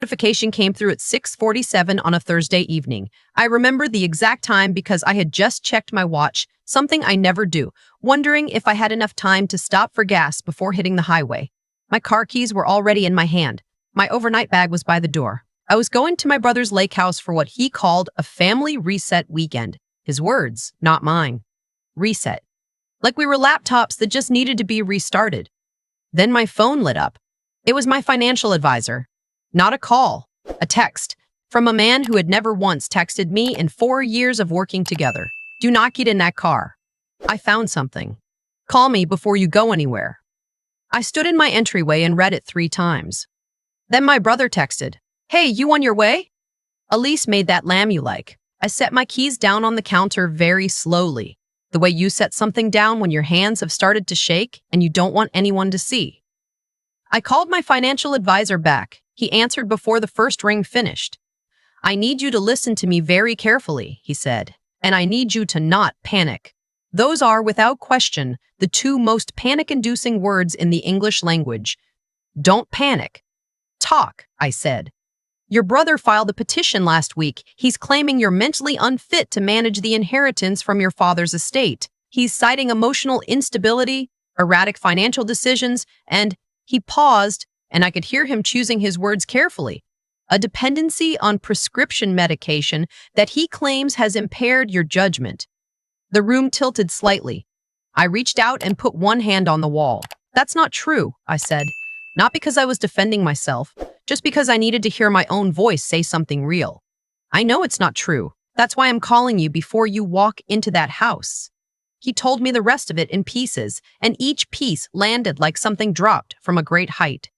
Notification came through at 6:47 on a Thursday evening. I remember the exact time because I had just checked my watch, something I never do, wondering if I had enough time to stop for gas before hitting the highway. My car keys were already in my hand. My overnight bag was by the door. I was going to my brother's lake house for what he called a family reset weekend. His words, not mine. Reset. Like we were laptops that just needed to be restarted. Then my phone lit up. It was my financial advisor. Not a call, a text from a man who had never once texted me in 4 years of working together. Do not get in that car. I found something. Call me before you go anywhere. I stood in my entryway and read it 3 times. Then my brother texted, "Hey, you on your way?" Elise made that lamb you like. I set my keys down on the counter very slowly, the way you set something down when your hands have started to shake and you don't want anyone to see. I called my financial advisor back. He answered before the first ring finished. "I need you to listen to me very carefully," he said, "and I need you to not panic. Those are, without question, the 2 most panic-inducing words in the English language. Don't panic. Talk," I said. "Your brother filed a petition last week. He's claiming you're mentally unfit to manage the inheritance from your father's estate. He's citing emotional instability, erratic financial decisions, and..." He paused, and I could hear him choosing his words carefully. "A dependency on prescription medication that he claims has impaired your judgment." The room tilted slightly. I reached out and put one hand on the wall. "That's not true," I said. Not because I was defending myself, just because I needed to hear my own voice say something real. "I know it's not true. That's why I'm calling you before you walk into that house." He told me the rest of it in pieces, and each piece landed like something dropped from a great height.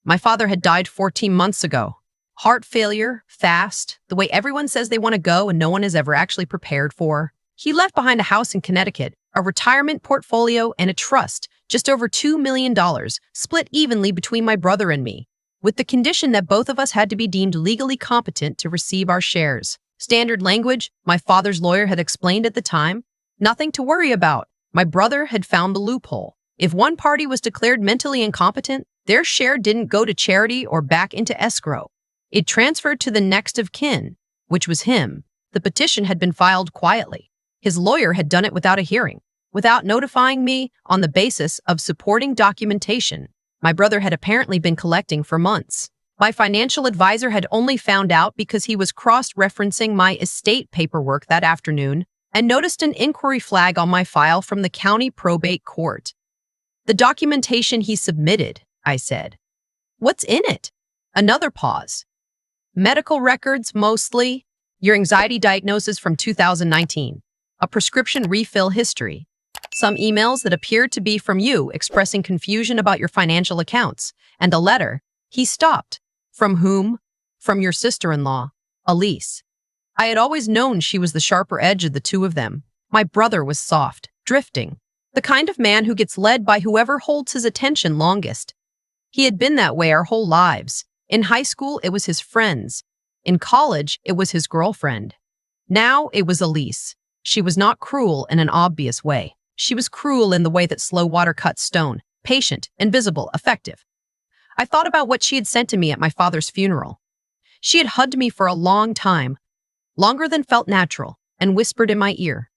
My father had died 14 months ago. Heart failure, fast, the way everyone says they want to go and no one is ever actually prepared for. He left behind a house in Connecticut, a retirement portfolio, and a trust, just over $2 million, split evenly between my brother and me, with the condition that both of us had to be deemed legally competent to receive our shares. Standard language, my father's lawyer had explained at the time. Nothing to worry about. My brother had found the loophole. If one party was declared mentally incompetent, their share didn't go to charity or back into escrow. It transferred to the next of kin, which was him. The petition had been filed quietly. His lawyer had done it without a hearing, without notifying me on the basis of supporting documentation. My brother had apparently been collecting for months. My financial advisor had only found out because he was cross-referencing my estate paperwork that afternoon and noticed an inquiry flag on my file from the county probate court. "The documentation he submitted," I said. "What's in it?" Another pause. "Medical records, mostly. Your anxiety diagnosis from 2019. A prescription refill history. Some emails that appeared to be from you expressing confusion about your financial accounts. And a letter." He stopped. "From whom?" "From your sister-in-law, Elise." I had always known she was the sharper edge of the 2 of them. My brother was soft, drifting, the kind of man who gets led by whoever holds his attention longest. He had been that way our whole lives. In high school, it was his friends. In college, it was his girlfriend. Now, it was Elise. She was not cruel in an obvious way. She was cruel in the way that slow water cuts stone, patient, invisible, effective. I thought about what she had sent to me at my father's funeral. She had hugged me for a long time, longer than felt natural, and whispered in my ear,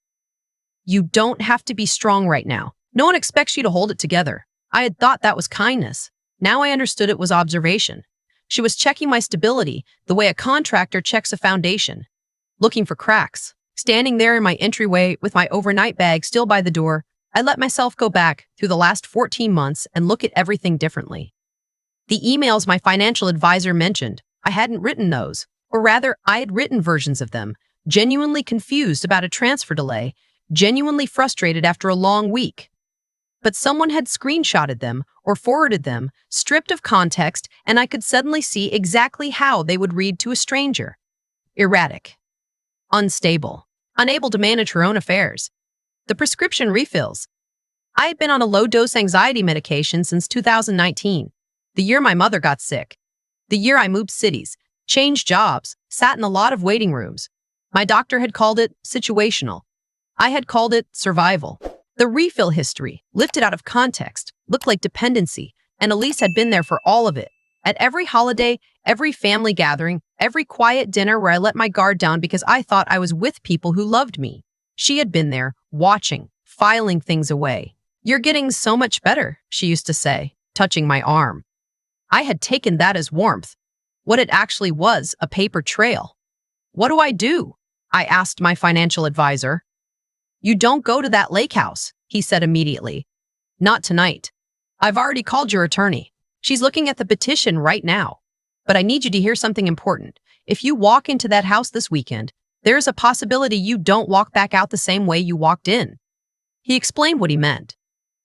"You don't have to be strong right now. No one expects you to hold it together." I had thought that was kindness. Now I understood it was observation. She was checking my stability the way a contractor checks a foundation, looking for cracks. Standing there in my entryway with my overnight bag still by the door, I let myself go back through the last 14 months and look at everything differently. The emails my financial advisor mentioned, I hadn't written those. Or rather, I had written versions of them, genuinely confused about a transfer delay, genuinely frustrated after a long week. But someone had screenshotted them or forwarded them, stripped of context, and I could suddenly see exactly how they would read to a stranger. Erratic. Unstable. Unable to manage her own affairs. The prescription refills. I had been on a low-dose anxiety medication since 2019, the year my mother got sick, the year I moved cities, changed jobs, sat in a lot of waiting rooms. My doctor had called it situational. I had called it survival. The refill history, lifted out of context, looked like dependency, and Elise had been there for all of it. At every holiday, every family gathering, every quiet dinner where I let my guard down because I thought I was with people who loved me. She had been there, watching, filing things away. "You're getting so much better," she used to say, touching my arm. I had taken that as warmth. What it actually was, a paper trail. "What do I do?" I asked my financial advisor. "You don't go to that lake house," he said immediately. "Not tonight. I've already called your attorney. She's looking at the petition right now. But I need you to hear something important. If you walk into that house this weekend, there's a possibility you don't walk back out the same way you walked in." He explained what he meant.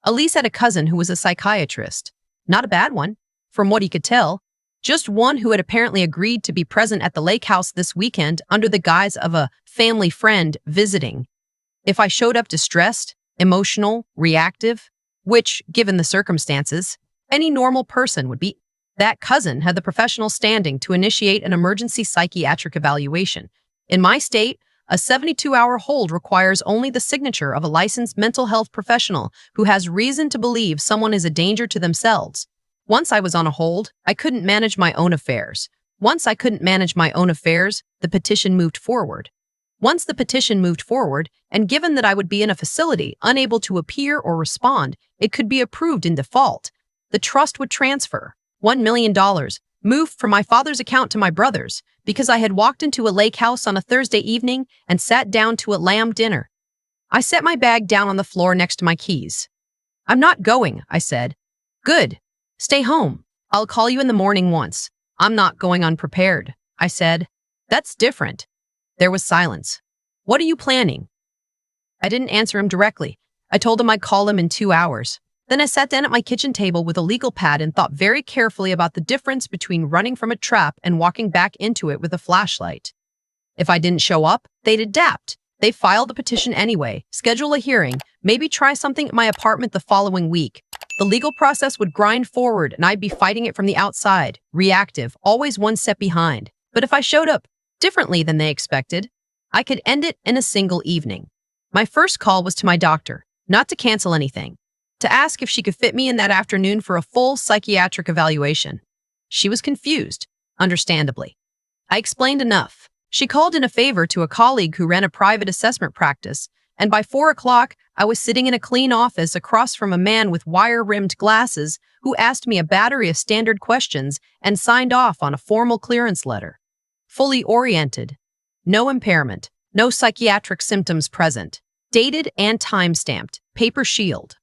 Elise had a cousin who was a psychiatrist. Not a bad one, from what he could tell. Just one who had apparently agreed to be present at the lake house this weekend under the guise of a family friend visiting. If I showed up distressed, emotional, reactive, which, given the circumstances, any normal person would be, that cousin had the professional standing to initiate an emergency psychiatric evaluation. In my state, a 72-hour hold requires only the signature of a licensed mental health professional who has reason to believe someone is a danger to themselves. Once I was on a hold, I couldn't manage my own affairs. Once I couldn't manage my own affairs, the petition moved forward. Once the petition moved forward, and given that I would be in a facility unable to appear or respond, it could be approved in default. The trust would transfer $1 million, moved from my father's account to my brother's, because I had walked into a lake house on a Thursday evening and sat down to a lamb dinner. I set my bag down on the floor next to my keys. "I'm not going," I said. "Good. Stay home. I'll call you in the morning once." "I'm not going unprepared," I said. "That's different." There was silence. "What are you planning?" I didn't answer him directly. I told him I'd call him in 2 hours. Then I sat down at my kitchen table with a legal pad and thought very carefully about the difference between running from a trap and walking back into it with a flashlight. If I didn't show up, they'd adapt. They file the petition anyway, schedule a hearing, maybe try something at my apartment the following week. The legal process would grind forward and I'd be fighting it from the outside, reactive, always one step behind. But if I showed up differently than they expected, I could end it in a single evening. My first call was to my doctor, not to cancel anything, to ask if she could fit me in that afternoon for a full psychiatric evaluation. She was confused, understandably. I explained enough. She called in a favor to a colleague who ran a private assessment practice, and by 4 o'clock, I was sitting in a clean office across from a man with wire-rimmed glasses who asked me a battery of standard questions and signed off on a formal clearance letter. Fully oriented. No impairment. No psychiatric symptoms present. Dated and time-stamped. Paper shield.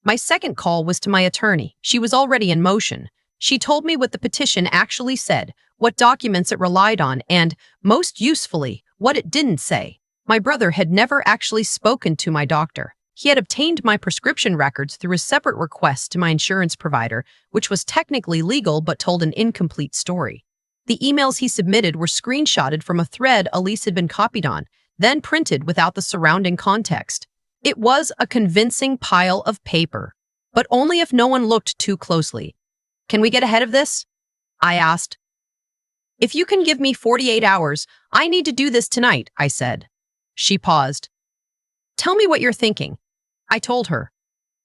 My second call was to my attorney. She was already in motion. She told me what the petition actually said, what documents it relied on, and, most usefully, what it didn't say. My brother had never actually spoken to my doctor. He had obtained my prescription records through a separate request to my insurance provider, which was technically legal but told an incomplete story. The emails he submitted were screenshotted from a thread Elise had been copied on, then printed without the surrounding context. It was a convincing pile of paper, but only if no one looked too closely. "Can we get ahead of this?" I asked. "If you can give me 48 hours, I need to do this tonight," I said. She paused. "Tell me what you're thinking," I told her.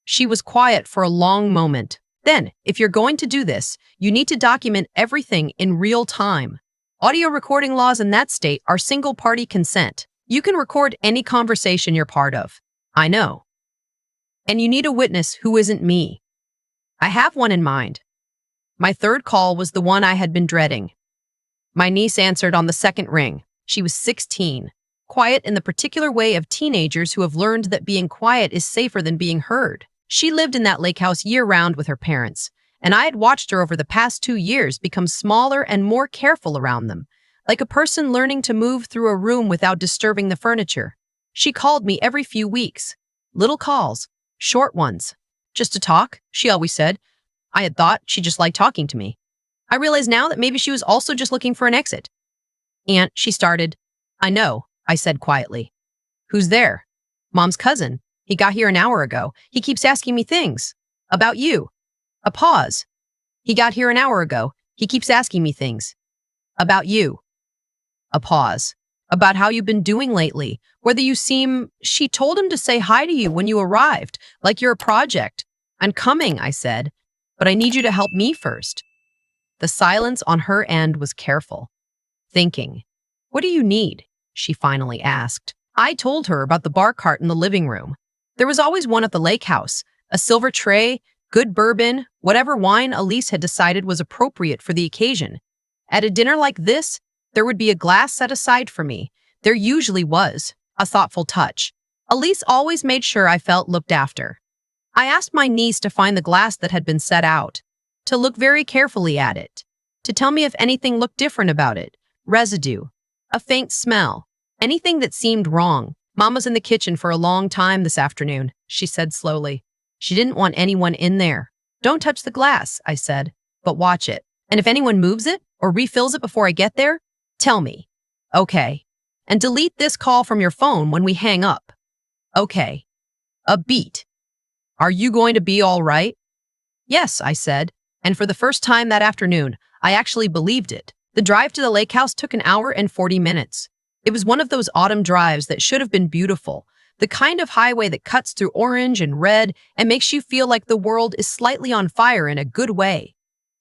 She was quiet for a long moment. "Then, if you're going to do this, you need to document everything in real time. Audio recording laws in that state are single-party consent. You can record any conversation you're part of. I know. And you need a witness who isn't me. I have one in mind." My third call was the one I had been dreading. My niece answered on the second ring. She was 16, quiet in the particular way of teenagers who have learned that being quiet is safer than being heard. She lived in that lake house year-round with her parents, and I had watched her over the past 2 years become smaller and more careful around them, like a person learning to move through a room without disturbing the furniture. She called me every few weeks. Little calls, short ones. Just to talk, she always said. I had thought she just liked talking to me. I realize now that maybe she was also just looking for an exit. "Aunt," she started. "I know," I said quietly. "Who's there?" "Mom's cousin. He got here an hour ago. He keeps asking me things. About you." A pause. "He got here an hour ago. He keeps asking me things. About you." A pause. "About how you've been doing lately. Whether you seem..." She told him to say hi to you when you arrived, like you're a project. "I'm coming," I said, "but I need you to help me first." The silence on her end was careful. Thinking. "What do you need?" she finally asked. I told her about the bar cart in the living room. There was always one at the lake house, a silver tray, good bourbon, whatever wine Elise had decided was appropriate for the occasion. At a dinner like this, there would be a glass set aside for me. There usually was, a thoughtful touch. Elise always made sure I felt looked after. I asked my niece to find the glass that had been set out, to look very carefully at it, to tell me if anything looked different about it, residue, a faint smell, anything that seemed wrong. "Mama's in the kitchen for a long time this afternoon," she said slowly. "She didn't want anyone in there." "Don't touch the glass," I said, "but watch it. And if anyone moves it or refills it before I get there, tell me." "Okay. And delete this call from your phone when we hang up." "Okay." A beat. "Are you going to be all right?" "Yes," I said, and for the first time that afternoon, I actually believed it. The drive to the lake house took an hour and 40 minutes. It was one of those autumn drives that should have been beautiful, the kind of highway that cuts through orange and red and makes you feel like the world is slightly on fire in a good way.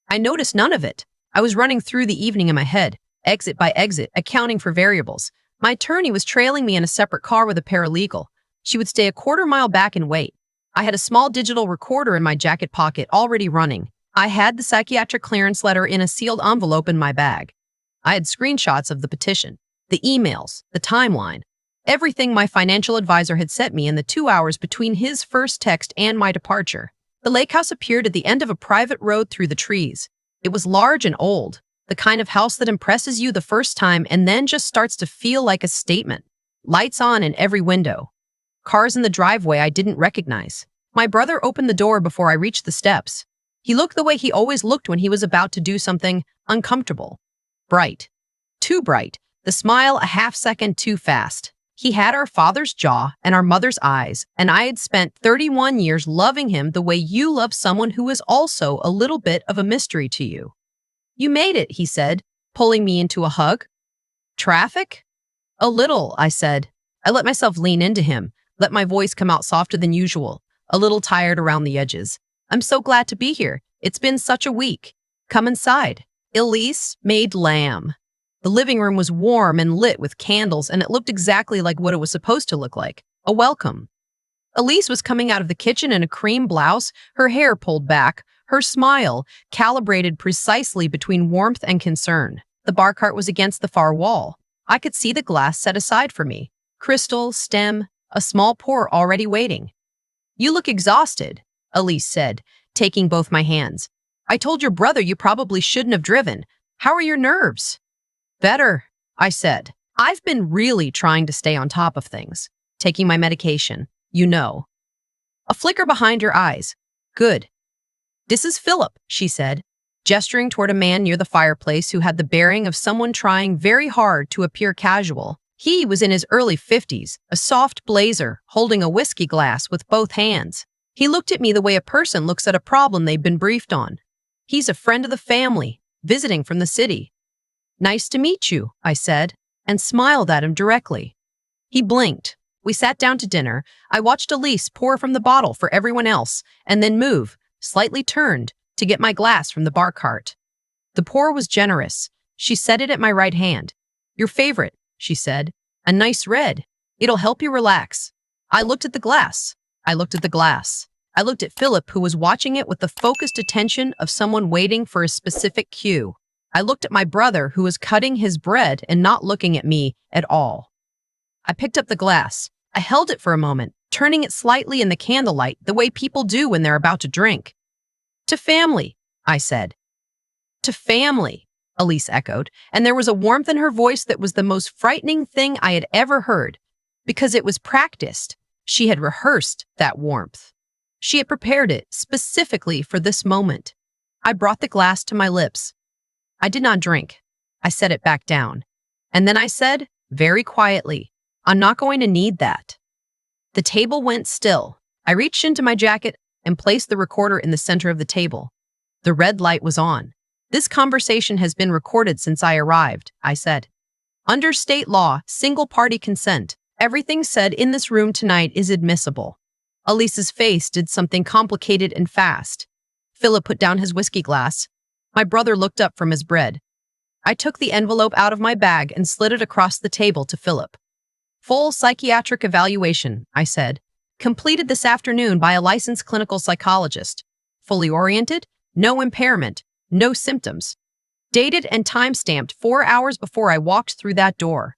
I noticed none of it. I was running through the evening in my head, exit by exit, accounting for variables. My attorney was trailing me in a separate car with a paralegal. She would stay a quarter-mile back and wait. I had a small digital recorder in my jacket pocket already running. I had the psychiatric clearance letter in a sealed envelope in my bag. I had screenshots of the petition, the emails, the timeline, everything my financial advisor had sent me in the 2 hours between his first text and my departure. The lake house appeared at the end of a private road through the trees. It was large and old, the kind of house that impresses you the first time and then just starts to feel like a statement. Lights on in every window. Cars in the driveway I didn't recognize. My brother opened the door before I reached the steps. He looked the way he always looked when he was about to do something uncomfortable. Bright. Too bright. The smile a half-second too fast. He had our father's jaw and our mother's eyes, and I had spent 31 years loving him the way you love someone who is also a little bit of a mystery to you. "You made it," he said, pulling me into a hug. "Traffic?" "A little," I said. I let myself lean into him, let my voice come out softer than usual, a little tired around the edges. "I'm so glad to be here. It's been such a week. Come inside." Elise made lamb. The living room was warm and lit with candles, and it looked exactly like what it was supposed to look like, a welcome. Elise was coming out of the kitchen in a cream blouse, her hair pulled back, her smile calibrated precisely between warmth and concern. The bar cart was against the far wall. I could see the glass set aside for me. Crystal, stem, a small pour already waiting. "You look exhausted," Elise said, taking both my hands. "I told your brother you probably shouldn't have driven. How are your nerves?" "Better," I said. "I've been really trying to stay on top of things. Taking my medication, you know." A flicker behind her eyes. "Good." "This is Philip," she said, gesturing toward a man near the fireplace who had the bearing of someone trying very hard to appear casual. He was in his early 50s, a soft blazer, holding a whiskey glass with both hands. He looked at me the way a person looks at a problem they've been briefed on. "He's a friend of the family, visiting from the city." "Nice to meet you," I said, and smiled at him directly. He blinked. We sat down to dinner. I watched Elise pour from the bottle for everyone else, and then move, slightly turned, to get my glass from the bar cart. The pour was generous. She set it at my right hand. "Your favorite," she said. "A nice red. It'll help you relax." I looked at the glass. I looked at the glass. I looked at Philip, who was watching it with the focused attention of someone waiting for a specific cue. I looked at my brother, who was cutting his bread and not looking at me at all. I picked up the glass. I held it for a moment, turning it slightly in the candlelight the way people do when they're about to drink. "To family," I said. "To family," Elise echoed, and there was a warmth in her voice that was the most frightening thing I had ever heard, because it was practiced. She had rehearsed that warmth. She had prepared it specifically for this moment. I brought the glass to my lips. I did not drink. I set it back down. And then I said, very quietly, "I'm not going to need that." The table went still. I reached into my jacket and placed the recorder in the center of the table. The red light was on. "This conversation has been recorded since I arrived," I said. "Under state law, single-party consent. Everything said in this room tonight is admissible." Elise's face did something complicated and fast. Philip put down his whiskey glass. My brother looked up from his bread. I took the envelope out of my bag and slid it across the table to Philip. Full psychiatric evaluation, I said. Completed this afternoon by a licensed clinical psychologist. Fully oriented, no impairment, no symptoms. Dated and time-stamped 4 hours before I walked through that door.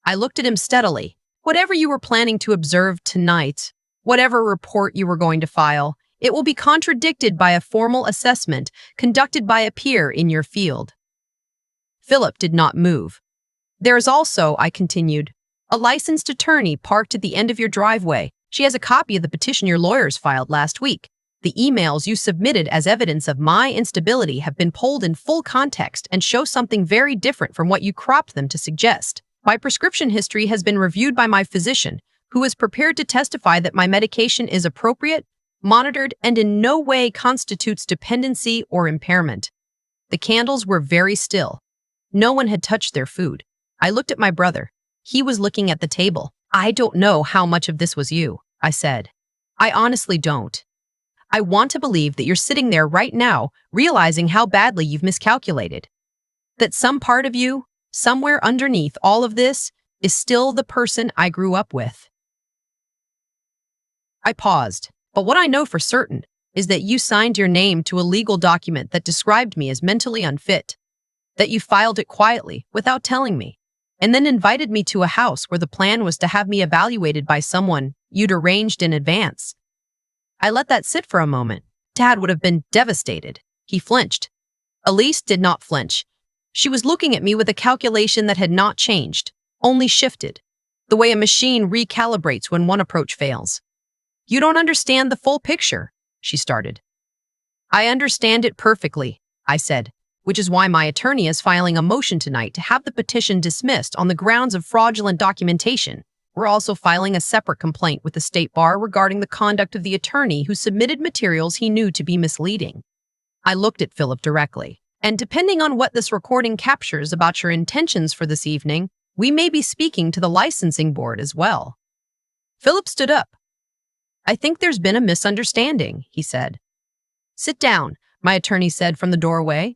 I looked at him steadily. Whatever you were planning to observe tonight, whatever report you were going to file, it will be contradicted by a formal assessment conducted by a peer in your field. Philip did not move. There is also, I continued, a licensed attorney parked at the end of your driveway. She has a copy of the petition your lawyers filed last week. The emails you submitted as evidence of my instability have been pulled in full context and show something very different from what you cropped them to suggest. My prescription history has been reviewed by my physician, who is prepared to testify that my medication is appropriate, monitored, and in no way constitutes dependency or impairment. The candles were very still. No one had touched their food. I looked at my brother. He was looking at the table. I don't know how much of this was you, I said. I honestly don't. I want to believe that you're sitting there right now, realizing how badly you've miscalculated. That some part of you, somewhere underneath all of this, is still the person I grew up with. I paused, but what I know for certain is that you signed your name to a legal document that described me as mentally unfit, that you filed it quietly, without telling me, and then invited me to a house where the plan was to have me evaluated by someone you'd arranged in advance. I let that sit for a moment. Dad would have been devastated. He flinched. Elise did not flinch. She was looking at me with a calculation that had not changed, only shifted, the way a machine recalibrates when one approach fails. You don't understand the full picture, she started. I understand it perfectly, I said, which is why my attorney is filing a motion tonight to have the petition dismissed on the grounds of fraudulent documentation. We're also filing a separate complaint with the state bar regarding the conduct of the attorney who submitted materials he knew to be misleading. I looked at Philip directly, and depending on what this recording captures about your intentions for this evening, we may be speaking to the licensing board as well. Philip stood up. I think there's been a misunderstanding, he said. Sit down, my attorney said from the doorway.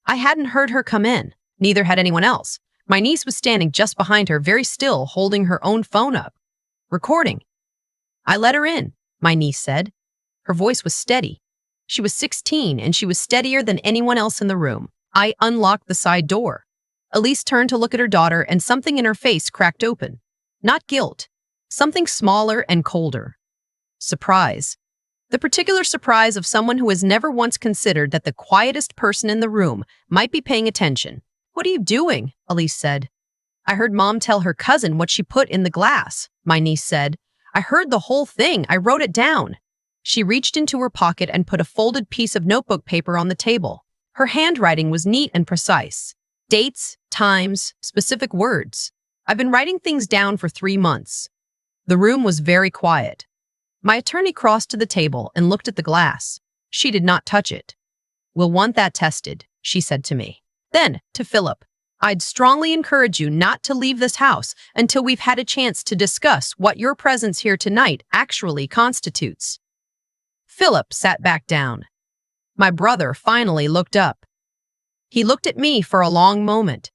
I hadn't heard her come in. Neither had anyone else. My niece was standing just behind her, very still, holding her own phone up. Recording. I let her in, my niece said. Her voice was steady. She was 16, and she was steadier than anyone else in the room. I unlocked the side door. Elise turned to look at her daughter, and something in her face cracked open. Not guilt. Something smaller and colder. Surprise. The particular surprise of someone who has never once considered that the quietest person in the room might be paying attention. What are you doing? Elise said. I heard Mom tell her cousin what she put in the glass, my niece said. I heard the whole thing. I wrote it down. She reached into her pocket and put a folded piece of notebook paper on the table. Her handwriting was neat and precise. Dates, times, specific words. I've been writing things down for 3 months. The room was very quiet. My attorney crossed to the table and looked at the glass. She did not touch it. We'll want that tested, she said to me. Then, to Philip, I'd strongly encourage you not to leave this house until we've had a chance to discuss what your presence here tonight actually constitutes. Philip sat back down. My brother finally looked up. He looked at me for a long moment.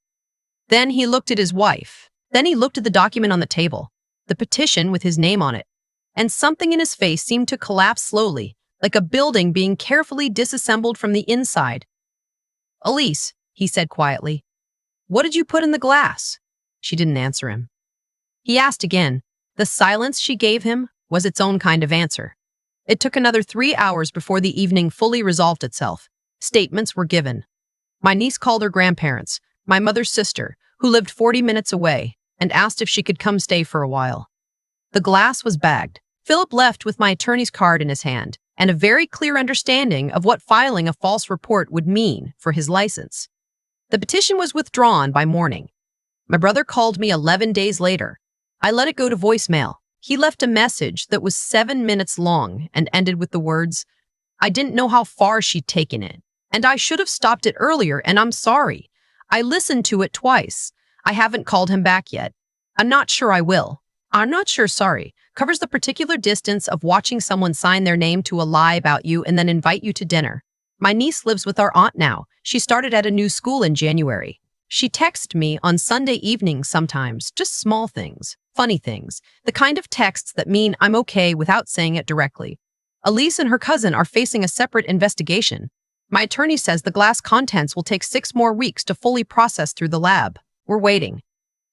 Then he looked at his wife. Then he looked at the document on the table, the petition with his name on it, and something in his face seemed to collapse slowly, like a building being carefully disassembled from the inside. Elise, he said quietly, what did you put in the glass? She didn't answer him. He asked again. The silence she gave him was its own kind of answer. It took another 3 hours before the evening fully resolved itself. Statements were given. My niece called her grandparents, my mother's sister, who lived 40 minutes away, and asked if she could come stay for a while. The glass was bagged. Philip left with my attorney's card in his hand and a very clear understanding of what filing a false report would mean for his license. The petition was withdrawn by morning. My brother called me 11 days later. I let it go to voicemail. He left a message that was 7 minutes long and ended with the words, I didn't know how far she'd taken it, and I should have stopped it earlier, and I'm sorry. I listened to it twice. I haven't called him back yet. I'm not sure I will. I'm not sure, sorry, covers the particular distance of watching someone sign their name to a lie about you and then invite you to dinner. My niece lives with our aunt now. She started at a new school in January. She texts me on Sunday evenings sometimes, just small things, funny things, the kind of texts that mean I'm okay without saying it directly. Elise and her cousin are facing a separate investigation. My attorney says the glass contents will take 6 more weeks to fully process through the lab. We're waiting.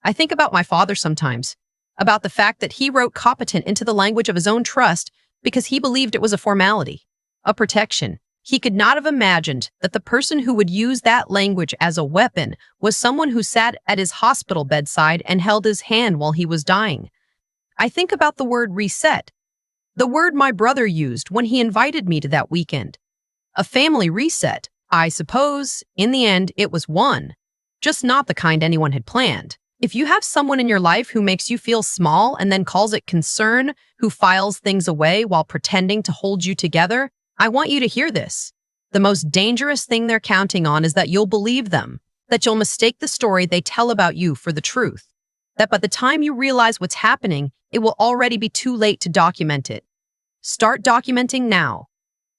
I think about my father sometimes, about the fact that he wrote competent into the language of his own trust because he believed it was a formality, a protection. He could not have imagined that the person who would use that language as a weapon was someone who sat at his hospital bedside and held his hand while he was dying. I think about the word reset, the word my brother used when he invited me to that weekend. A family reset. I suppose, in the end, it was one, just not the kind anyone had planned. If you have someone in your life who makes you feel small and then calls it concern, who files things away while pretending to hold you together, I want you to hear this. The most dangerous thing they're counting on is that you'll believe them, that you'll mistake the story they tell about you for the truth, that by the time you realize what's happening, it will already be too late to document it. Start documenting now.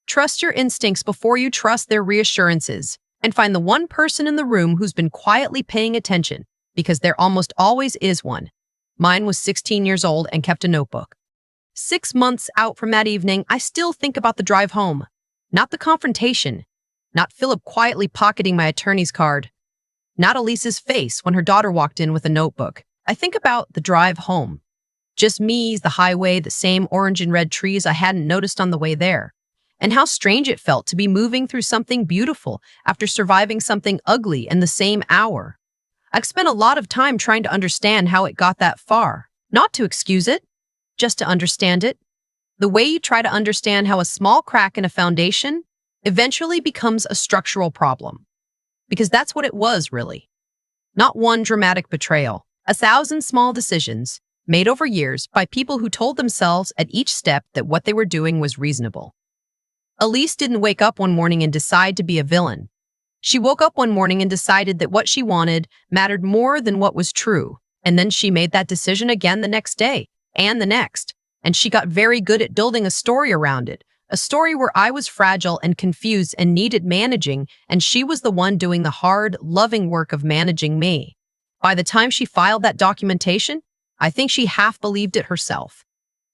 Trust your instincts before you trust their reassurances, and find the one person in the room who's been quietly paying attention, because there almost always is one. Mine was 16 years old and kept a notebook. 6 months out from that evening, I still think about the drive home. Not the confrontation. Not Philip quietly pocketing my attorney's card. Not Elise's face when her daughter walked in with a notebook. I think about the drive home. Just me, the highway, the same orange and red trees I hadn't noticed on the way there. And how strange it felt to be moving through something beautiful after surviving something ugly in the same hour. I've spent a lot of time trying to understand how it got that far. Not to excuse it, just to understand it. The way you try to understand how a small crack in a foundation eventually becomes a structural problem. Because that's what it was, really. Not one dramatic betrayal, 1,000 small decisions made over years by people who told themselves at each step that what they were doing was reasonable. Elise didn't wake up one morning and decide to be a villain. She woke up one morning and decided that what she wanted mattered more than what was true, and then she made that decision again the next day. And the next. And she got very good at building a story around it, a story where I was fragile and confused and needed managing, and she was the one doing the hard, loving work of managing me. By the time she filed that documentation, I think she half believed it herself.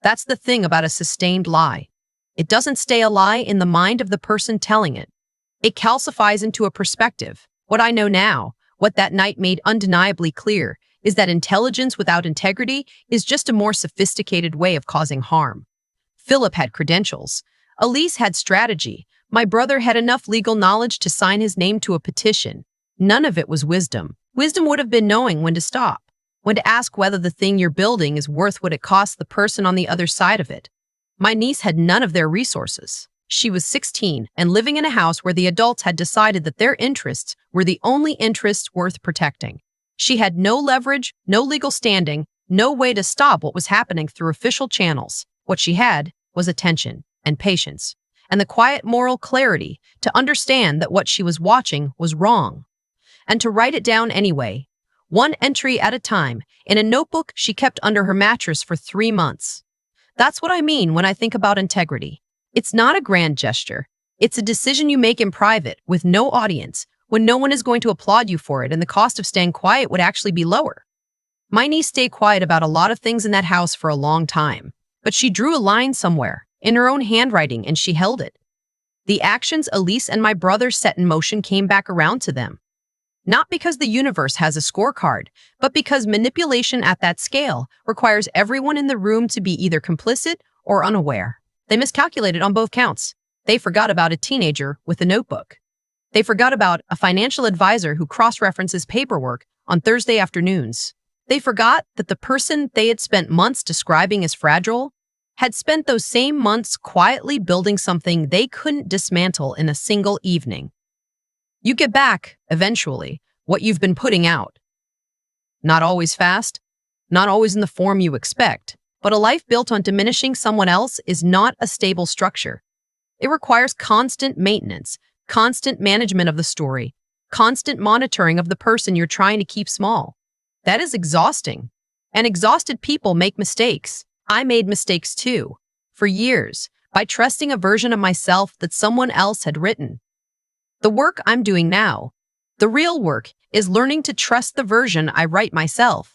That's the thing about a sustained lie. It doesn't stay a lie in the mind of the person telling it. It calcifies into a perspective. What I know now, what that night made undeniably clear, is that intelligence without integrity is just a more sophisticated way of causing harm. Philip had credentials. Elise had strategy. My brother had enough legal knowledge to sign his name to a petition. None of it was wisdom. Wisdom would have been knowing when to stop, when to ask whether the thing you're building is worth what it costs the person on the other side of it. My niece had none of their resources. She was 16 and living in a house where the adults had decided that their interests were the only interests worth protecting. She had no leverage, no legal standing, no way to stop what was happening through official channels. What she had was attention and patience, and the quiet moral clarity to understand that what she was watching was wrong, and to write it down anyway, one entry at a time, in a notebook she kept under her mattress for 3 months. That's what I mean when I think about integrity. It's not a grand gesture. It's a decision you make in private, with no audience, when no one is going to applaud you for it and the cost of staying quiet would actually be lower. My niece stayed quiet about a lot of things in that house for a long time, but she drew a line somewhere, in her own handwriting, and she held it. The actions Elise and my brother set in motion came back around to them. Not because the universe has a scorecard, but because manipulation at that scale requires everyone in the room to be either complicit or unaware. They miscalculated on both counts. They forgot about a teenager with a notebook. They forgot about a financial advisor who cross-references paperwork on Thursday afternoons. They forgot that the person they had spent months describing as fragile had spent those same months quietly building something they couldn't dismantle in a single evening. You get back, eventually, what you've been putting out. Not always fast, not always in the form you expect, but a life built on diminishing someone else is not a stable structure. It requires constant maintenance, constant management of the story, constant monitoring of the person you're trying to keep small. That is exhausting. And exhausted people make mistakes. I made mistakes too, for years, by trusting a version of myself that someone else had written. the work I'm doing now. The real work is learning to trust the version I write myself.